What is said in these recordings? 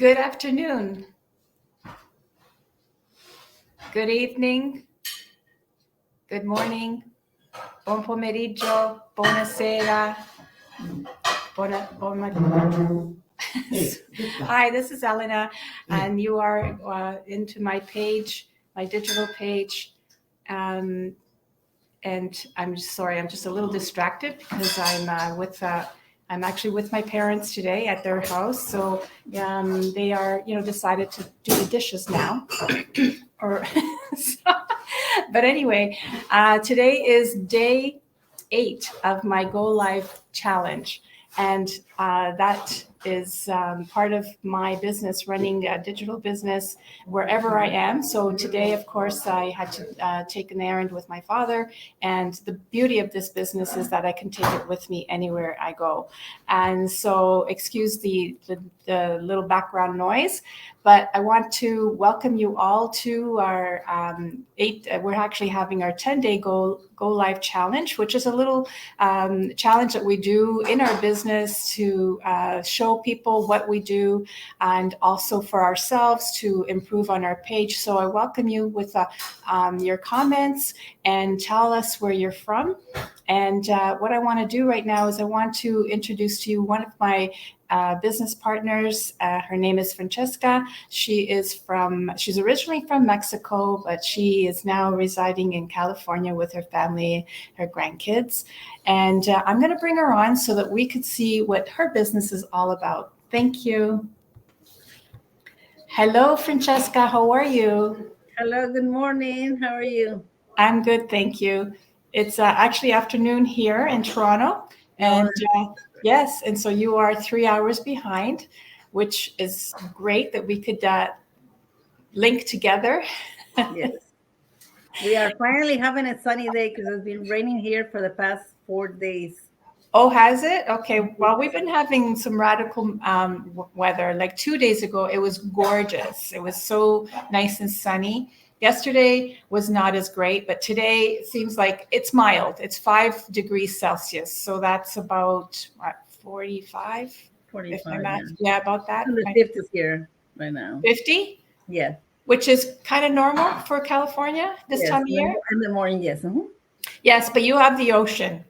Good afternoon, good evening, good morning, buon pomeriggio, buonasera, Hi, this is Elena, and you are into my page, my digital page. And I'm sorry, I'm just a little distracted because I'm actually with my parents today at their house. So they are, decided to do the dishes now. or, but anyway, today is day 8 of my Go Live challenge. And that is part of my business, running a digital business wherever I am. So today, of course, I had to take an errand with my father. And the beauty of this business is that I can take it with me anywhere I go. And so excuse the little background noise, but I want to welcome you all to our we're actually having our 10-day Go Live challenge, which is a little challenge that we do in our business to show people what we do and also for ourselves to improve on our page. So I welcome you with your comments and tell us where you're from. And what I want to do right now is I want to introduce to you one of my business partners. Her name is Francisca. She's originally from Mexico, but she is now residing in California with her family, her grandkids. And I'm going to bring her on so that we could see what her business is all about. Thank you. Hello, Francesca. How are you? Hello, good morning. How are you? I'm good, thank you. It's actually afternoon here in Toronto. And yes, and so you are 3 hours behind, which is great that we could link together. Yes. We are finally having a sunny day because it's been raining here for the past 4 days. Oh, has it? Okay. Well, we've been having some radical weather. Like 2 days ago, it was gorgeous. It was so nice and sunny. Yesterday was not as great, but today it seems like it's mild. It's 5 degrees Celsius. So that's about, what, 45? 45, yeah, about that. The 50s here right now. 50? Yeah. Which is kind of normal for California this time of year? In the morning, yes. Mm-hmm. Yes, but you have the ocean.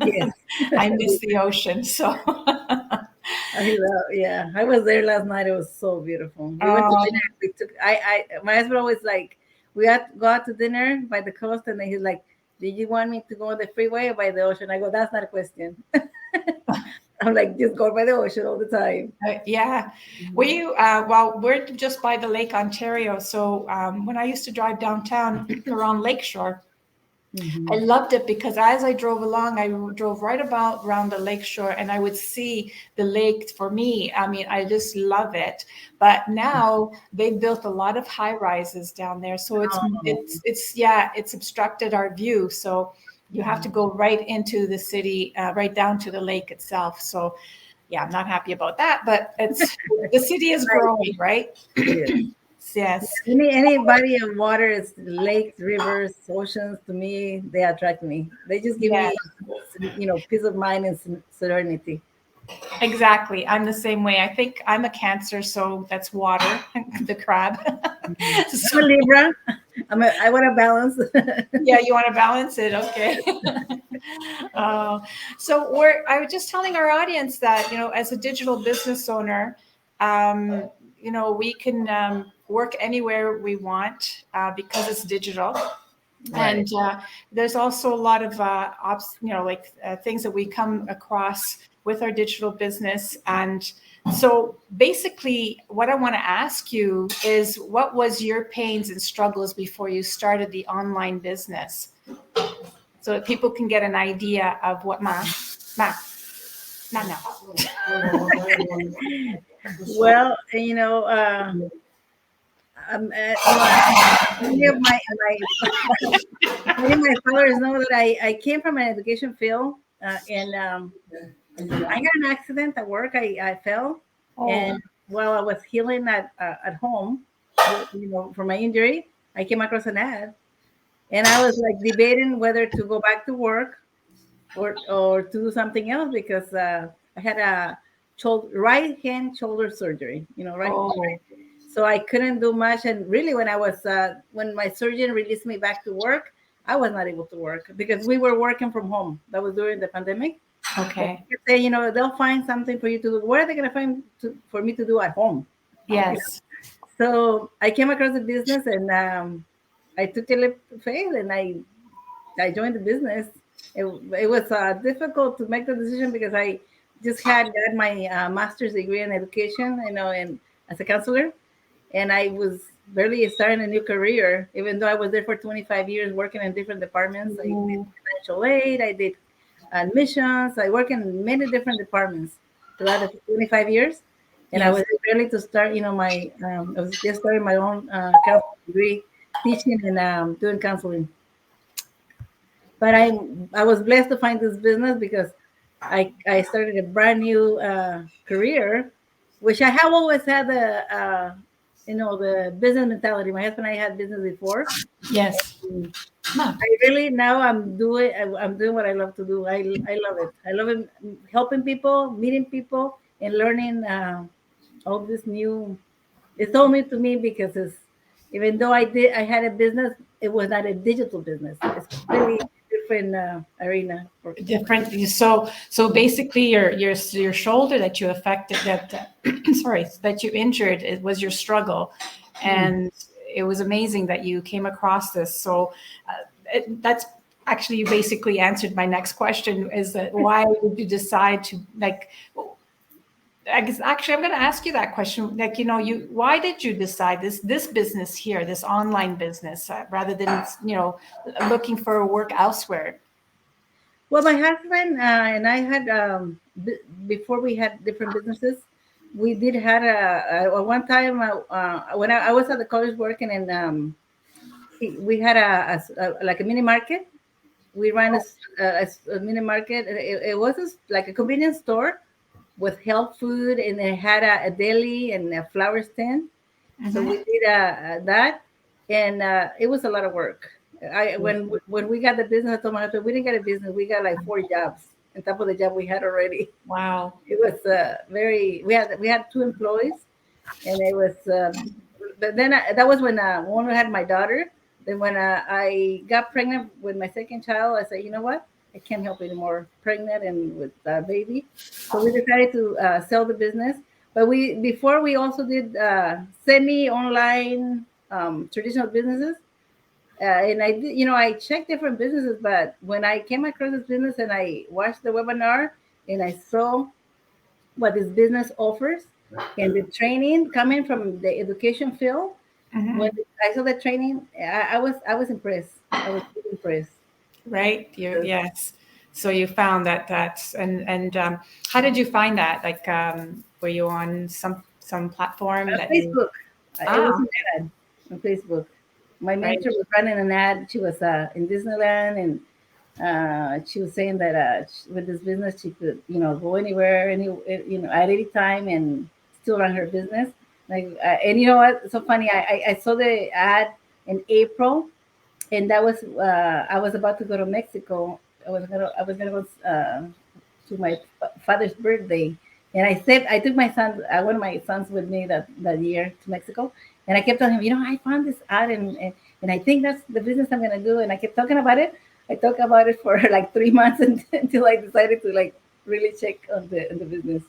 Yes. I miss the ocean, so. I was there last night. It was so beautiful. We went to dinner. My husband always like, we had to go out to dinner by the coast, and then he's like, "Did you want me to go on the freeway or by the ocean?" I go, "That's not a question." I'm like, just go by the ocean all the time. Yeah. We're just by the Lake Ontario. So when I used to drive downtown around Lakeshore, I loved it because as I drove along, I drove right about around the lakeshore and I would see the lake. For me, I mean, I just love it. But now they've built a lot of high rises down there. So it's obstructed our view. So you have to go right into the city, right down to the lake itself. So yeah, I'm not happy about that, but the city is growing, right? Yes. Any body of water, is lakes, rivers, oceans, to me, they attract me. They just give me, peace of mind and serenity. Exactly. I'm the same way. I think I'm a Cancer, so that's water, the crab. I'm a Libra. I want to balance. Yeah, you want to balance it. Okay. So I was just telling our audience that, as a digital business owner, we can work anywhere we want because it's digital. Right. And there's also a lot of things that we come across with our digital business. And so basically what I want to ask you is, what was your pains and struggles before you started the online business? So that people can get an idea of what not now. Well, many of my followers know that I came from an education field, and I had an accident at work. I fell, and while I was healing at home, for my injury, I came across an ad, and I was like debating whether to go back to work or to do something else because I had a right hand shoulder surgery. Right. Oh, So I couldn't do much. And really, when my surgeon released me back to work, I was not able to work because we were working from home. That was during the pandemic. okay. They say, they'll find something for you to do. What are they going to find for me to do at home? Yes. So I came across the business, and I took a leap of faith, and I joined the business. It was difficult to make the decision because I just had got my master's degree in education, and as a counselor, and I was barely starting a new career, even though I was there for 25 years working in different departments. I did financial aid, I did admissions, I work in many different departments throughout the 25 years. And I Yes. was ready to start, I was just starting my own counseling degree, teaching and doing counseling. But I was blessed to find this business because I started a brand new career, which I have always had the business mentality. My husband and I had business before. Yes. And Huh. I really now I'm doing what I love to do. I love it. I love it, helping people, meeting people, and learning all this new. It's all new to me because even though I had a business, it was not a digital business. It's completely different arena. Different. So basically, your shoulder that you affected, that sorry, that you injured, it was your struggle, and it was amazing that you came across this. So that's actually, you basically answered my next question: is that why did you decide to, like? I guess actually, I'm going to ask you that question. Like, why did you decide this business here, this online business, rather than looking for work elsewhere? Well, my husband and I had before we had different businesses. We did had a one time when I was at the college working, and we had like a mini market. We ran a mini market. It was like a convenience store with health food, and it had a deli and a flower stand. So we did that, and it was a lot of work. When we got the business, I told my husband, we didn't get a business. We got like 4 jobs on top of the job we had already. Wow. It was very. We had 2 employees, and it was. But then that was when I had my daughter. Then when I got pregnant with my second child, I said, you know what? I can't help anymore, pregnant and with a baby. So we decided to sell the business. But before we also did semi-online traditional businesses. And I did, I checked different businesses, but when I came across this business and I watched the webinar and I saw what this business offers and the training coming from the education field, when I saw the training, I was impressed. I was really impressed. Right. Yes. So you found that's, and how did you find that? Like, were you on some platform that you? Facebook. It was Ah, an ad on Facebook. My right. mentor was running an ad. She was in Disneyland, and she was saying that with this business, she could, go anywhere, at any time, and still run her business. Like, and you know what? So funny. I saw the ad in April, and that was I was about to go to Mexico. I was gonna go to my father's birthday, and I took my son, one of my sons, with me that year to Mexico, and I kept telling him, I found this ad, and I think that's the business I'm gonna do, and I kept talking about it. I talked about it for like 3 months until I decided to like really check on the business.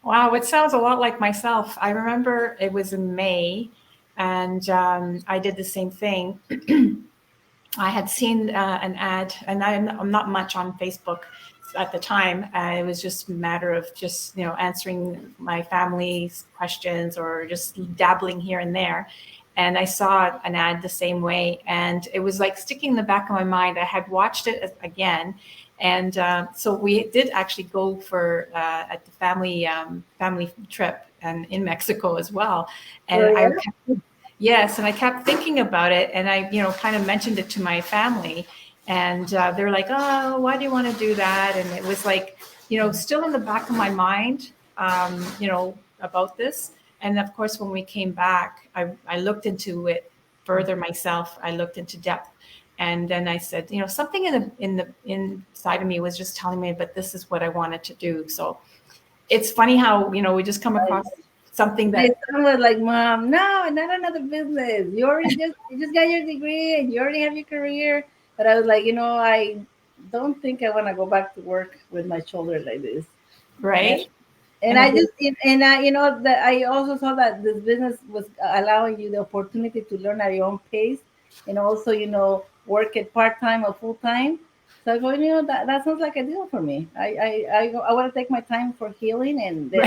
Wow, it sounds a lot like myself. I remember it was in May, and I did the same thing. I had seen an ad, and I'm not much on Facebook at the time. It was just a matter of just answering my family's questions or just dabbling here and there. And I saw an ad the same way, and it was like sticking in the back of my mind. I had watched it again, and so we did actually go for at the family trip and in Mexico as well. And Oh, yeah? yes, and I kept thinking about it, and I, kind of mentioned it to my family, and they're like, "Oh, why do you want to do that?" And it was like, still in the back of my mind, about this. And of course, when we came back, I looked into it further myself. I looked into depth, and then I said, something in the inside of me was just telling me, but this is what I wanted to do. So it's funny how, we just come across something My that, son was like, "Mom, no, not another business. You just got your degree and you already have your career." But I was like, I don't think I want to go back to work with my shoulder like this. And, right? and And I it is, just that I also saw that this business was allowing you the opportunity to learn at your own pace, and also work it part time or full time. So I go, that sounds like a deal for me. I want to take my time for healing, and then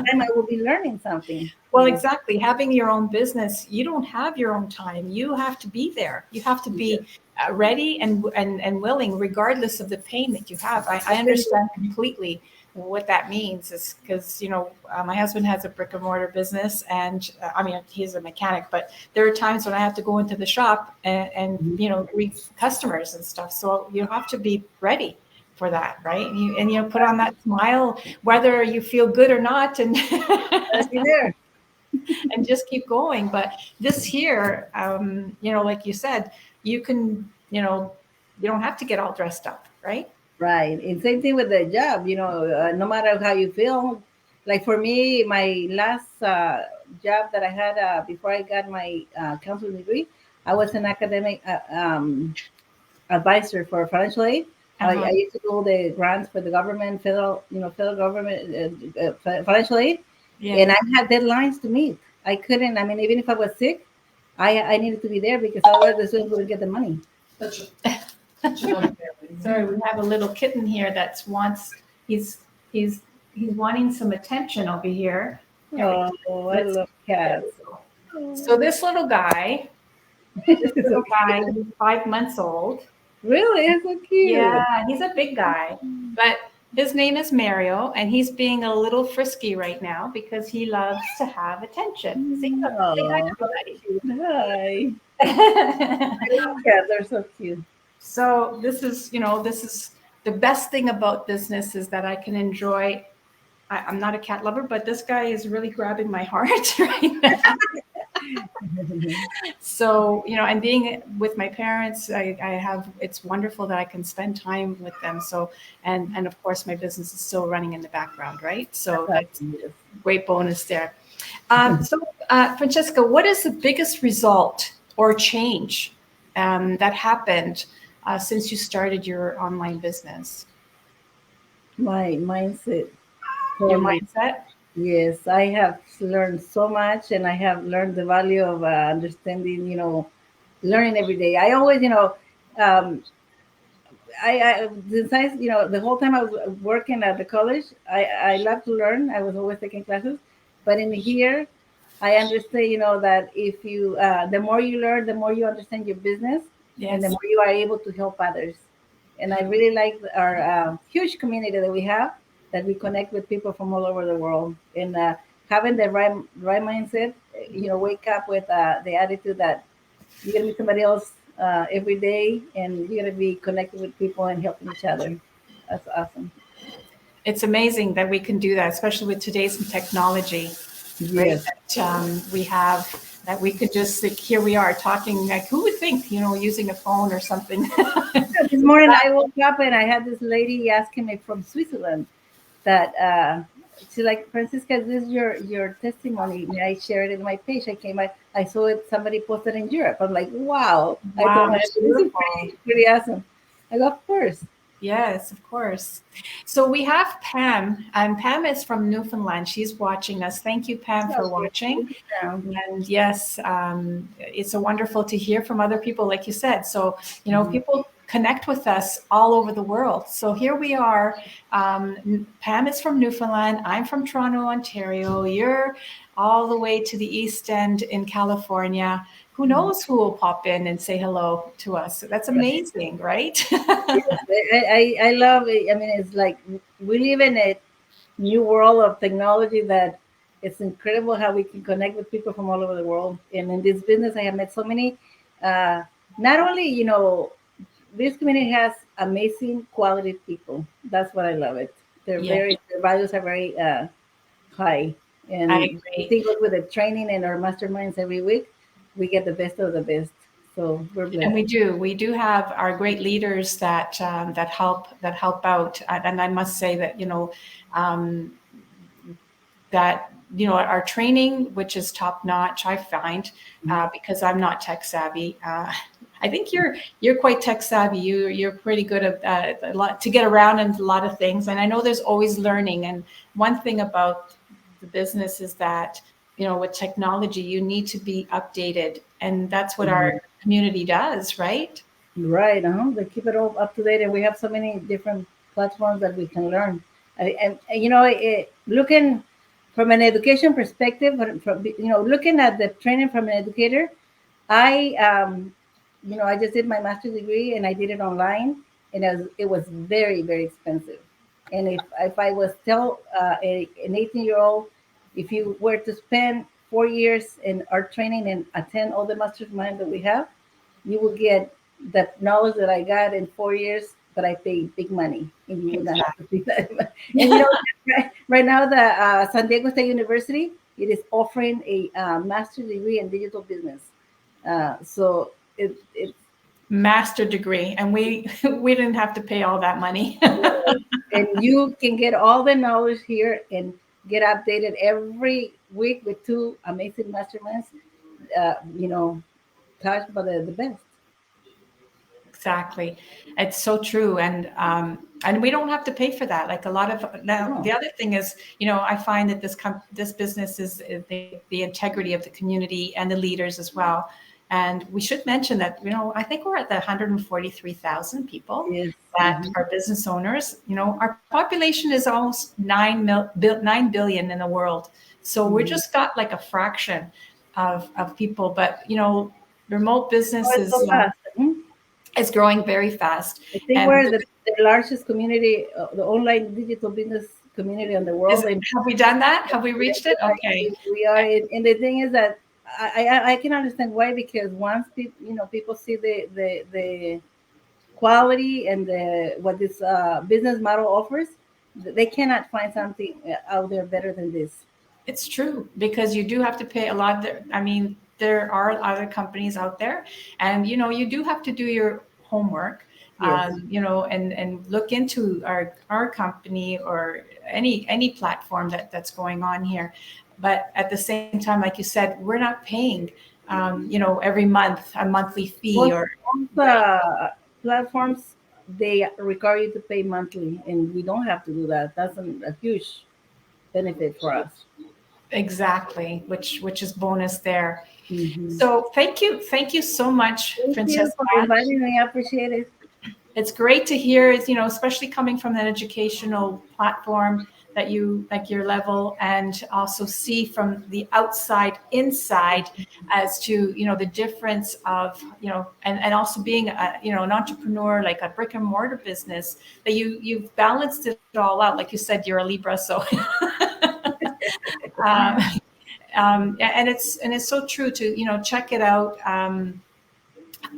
time I will be learning something. well, exactly. Having your own business, you don't have your own time. You have to be there. You have to be ready and willing, regardless of the pain that you have. I understand completely what that means, is because, my husband has a brick and mortar business, and I mean, he's a mechanic, but there are times when I have to go into the shop and greet customers and stuff. So you have to be ready for that, right? And you put on that smile, whether you feel good or not, and I'll be there. and just keep going. But this here, like you said, you can, you don't have to get all dressed up, right? Right. And same thing with the job, no matter how you feel. Like for me, my last job that I had before I got my counseling degree, I was an academic advisor for financial aid. I Uh-huh. used to do the grants for the government, federal government financial aid, and Yes. I had deadlines to meet. I couldn't. I mean, even if I was sick, I needed to be there because otherwise the students wouldn't get the money. Sorry, we have a little kitten here that's wants he's he's he's wanting some attention over here. There we Oh, I let's love there we cats. go. So Oh. this little guy, It's so he's 5 months old. really, it's so cute. Yeah, he's a big guy, but his name is Mario, and he's being a little frisky right now because he loves to have attention. Say hi Oh, to everybody. cute. Hi. I love cats. They're so cute. So this is the best thing about business, is that I can enjoy. I'm not a cat lover, but this guy is really grabbing my heart right now. So, and being with my parents, I have, it's wonderful that I can spend time with them. So, and of course, my business is still running in the background, right? So That's that's awesome. Yes. a great bonus there. Francesca, what is the biggest result or change that happened since you started your online business? My mindset, Your totally. mindset? Yes, I have learned so much, and I have learned the value of understanding, learning every day. I always, um, besides, the whole time I was working at the college, I love to learn. I was always taking classes, but in here, I understand, that if you, the more you learn, the more you understand your business, and the Yes. more you are able to help others. And I really like our huge community that we have, that we connect with people from all over the world, and having the right mindset. Wake up with the attitude that you're gonna meet somebody else every day, and you're gonna be connected with people and helping each other. That's awesome. It's amazing that we can do that, especially with today's technology, right? Yes. That we have, that we could just, like, here we are talking, like, who would think, using a phone or something. This morning I woke up and I had this lady asking me from Switzerland that she's like, Francisca, is this your testimony? May I share it in my page? I saw it, somebody posted in Europe. I'm like, wow. I told Wow, her, that's this is beautiful. pretty awesome. I go, of course. Yes, of course. So we have Pam, and Pam is from Newfoundland. She's watching us. Thank you, Pam, for watching. And yes, it's so wonderful to hear from other people, like you said. So, people connect with us all over the world. So here we are. Pam is from Newfoundland. I'm from Toronto, Ontario. You're all the way to the East End in California. Who knows who will pop in and say hello to us? So that's amazing, right? Yes, I love it. I mean, it's like we live in a new world of technology that it's incredible how we can connect with people from all over the world. And in this business, I have met so many. Uh, Not only, this community has amazing quality people. That's what I love it. Yeah, Their values are very high, I and I agree. think with the training and our masterminds every week, we get the best of the best. So we're And blessed. we do have our great leaders that help out. And I must say that, um, that, our training, which is top notch, I find, because I'm not tech savvy. I think you're quite tech savvy. You're pretty good at a lot to get around in a lot of things. And I know there's always learning. And one thing about the business is that, with technology, you need to be updated. And that's what our community does, right? Right. They keep it all up to date, and we have so many different platforms that we can learn. And looking from an education perspective, but from looking at the training from an educator, I I just did my master's degree and I did it online, and it was very, very expensive. And if I was tell an 18-year-old, if you were to spend 4 years in our training and attend all the mastermind that we have, you will get the knowledge that I got in 4 years, but I paid big money, and you would not have to pay that. And right now, the San Diego State University, it is offering a master's degree in digital business. So it's Master degree, and we we didn't have to pay all that money. and you can get all the knowledge here and get updated every week with two amazing masterminds. Taught by the best. Exactly. It's so true. And we don't have to pay for that. Like a lot of now, No. the other thing is, I find that this business is the integrity of the community and the leaders as well. And we should mention that, I think we're at the 143,000 people Yes. that are business owners. Our population is almost 9 billion in the world. So we're just got like a fraction of people, but remote business Oh, it's so fast. is growing very fast. I think And we're the largest community, the online digital business community in the world. have we done that? Have we reached it? Okay. We are, and the thing is that I can understand why, because once people see the quality and what this business model offers, they cannot find something out there better than this. It's true, because you do have to pay a lot. I mean, there are other companies out there, and you do have to do your homework, Yes. and look into our company or any platform that's going on here. But at the same time, like you said, we're not paying, every month a monthly fee Most, or most platforms, they require you to pay monthly, and we don't have to do that. That's a huge benefit for us. exactly, which is bonus there. Mhm. So thank you so much, Thank you Francesca. for inviting me. I appreciate it. It's great to hear, especially coming from an educational platform that you like your level, and also see from the outside inside as to, the difference of, and also being an entrepreneur, like a brick and mortar business, that you've balanced it all out. Like you said, you're a Libra, so um, and it's so true to, check it out.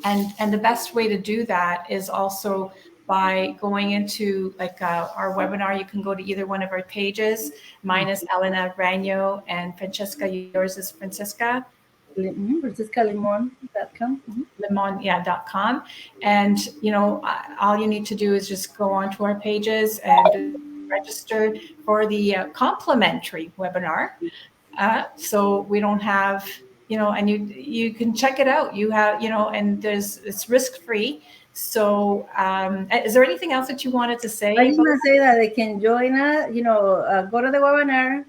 And the best way to do that is also by going into like our webinar. You can go to either one of our pages. Mine is Elena Ragno, and Francesca, yours is Francisca FranciscaLimon.com. Lemon, yeah, .com. And all you need to do is just go onto our pages and register for the complimentary webinar. So we don't have, and you can check it out. You have, and it's risk free. So is there anything else that you wanted to say I just about? want to say that they can join us, go to the webinar,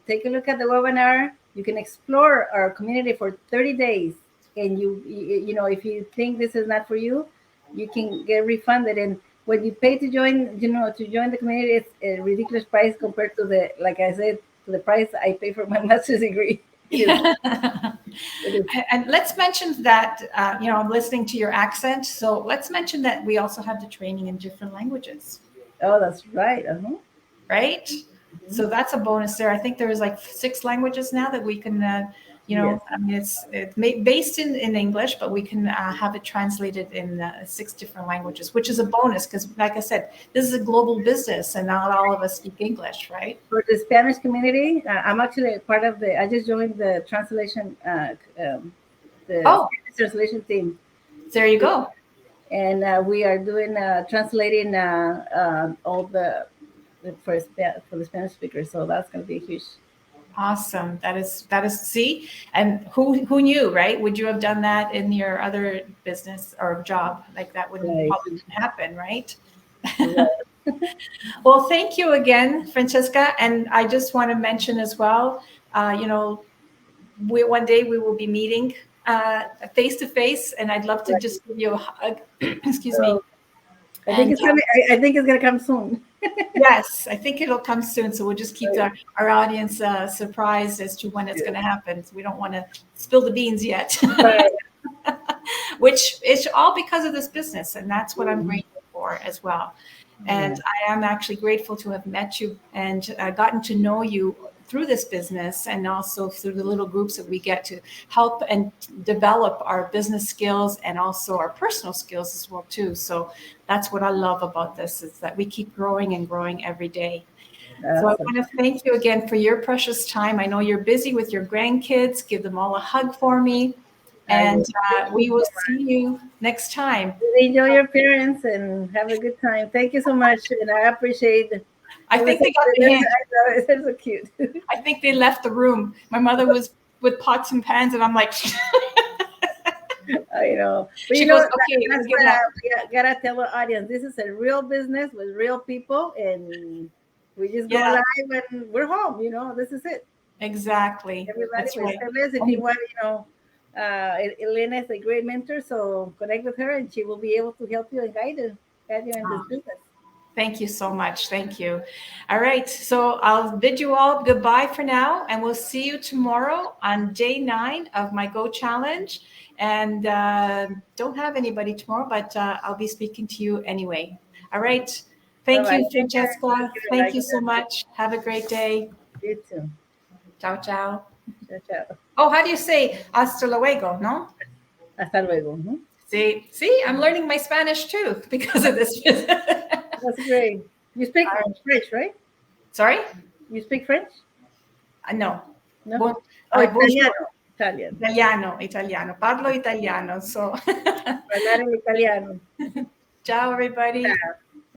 take a look at the webinar. You can explore our community for 30 days. And if you think this is not for you, you can get refunded. And when you pay to join, the community, it's a ridiculous price compared to like I said, to the price I pay for my master's degree. And let's mention that, I'm listening to your accent. So let's mention that we also have the training in different languages. Oh, that's right. Right? Mm-hmm. So that's a bonus there. I think there's like 6 languages now that we can, Yes. I mean, it's based in English, but we can have it translated in 6 different languages, which is a bonus because, like I said, this is a global business and not all of us speak English, right? For the Spanish community, I'm actually part of I just joined the translation, translation team. There you go. And we are doing translating all the for the Spanish speakers. So that's going to be huge. Awesome. That is see, and who knew, right? Would you have done that in your other business or job? Like that wouldn't Right. probably happen, right? Right. Well, thank you again, Francesca. And I just want to mention as well, one day we will be meeting face to face, and I'd love to Right. just give you a hug. Excuse me. So I think And it's gonna. I think it's gonna come soon. yes, I think it'll come soon. So we'll just keep Right. our audience surprised as to when it's going to happen. So we don't want to spill the beans yet, Right. which is all because of this business. And that's what I'm Mhm. grateful for as well. Yeah. And I am actually grateful to have met you and gotten to know you through this business and also through the little groups that we get to help and develop our business skills and also our personal skills as well too. So that's what I love about this is that we keep growing and growing every day. So I Awesome. want to thank you again for your precious time. I know you're busy with your grandkids. Give them all a hug for me. I And will. Thank you we so will much. see you next time. Enjoy your parents and have a good time. Thank you so much, and I appreciate. I It was. think they got the I hint. know it's so cute. I think they left the room. My mother was with pots and pans, and I'm like, I know. But she you know, goes, okay, that's give what up. we gotta tell the audience. This is a real business with real people, and we just go Yeah, live and we're home. This is it. exactly. Everybody, That's with right. Celeste, if you want, Elena is a great mentor, so connect with her, and she will be able to help you and guide you in this business. Thank you so much. Thank you. All right. So I'll bid you all goodbye for now, and we'll see you tomorrow on day 9 of my Go Challenge. And don't have anybody tomorrow, but I'll be speaking to you anyway. All right. Bye Thank bye. you, Take care. Thank Francesca. you, Thank you Elijah. so much. Have a great day. You too. Ciao, ciao. Ciao, ciao. Oh, how do you say hasta luego? No? Hasta luego. Mhm. See, I'm learning my Spanish too because of this. That's great. You speak French, right? Sorry? You speak French? No. No. Bon, Oh, bonjour. Italiano. Italian. Italiano. Parlo italiano. So, Parlare l'italiano. ciao, everybody. Ciao.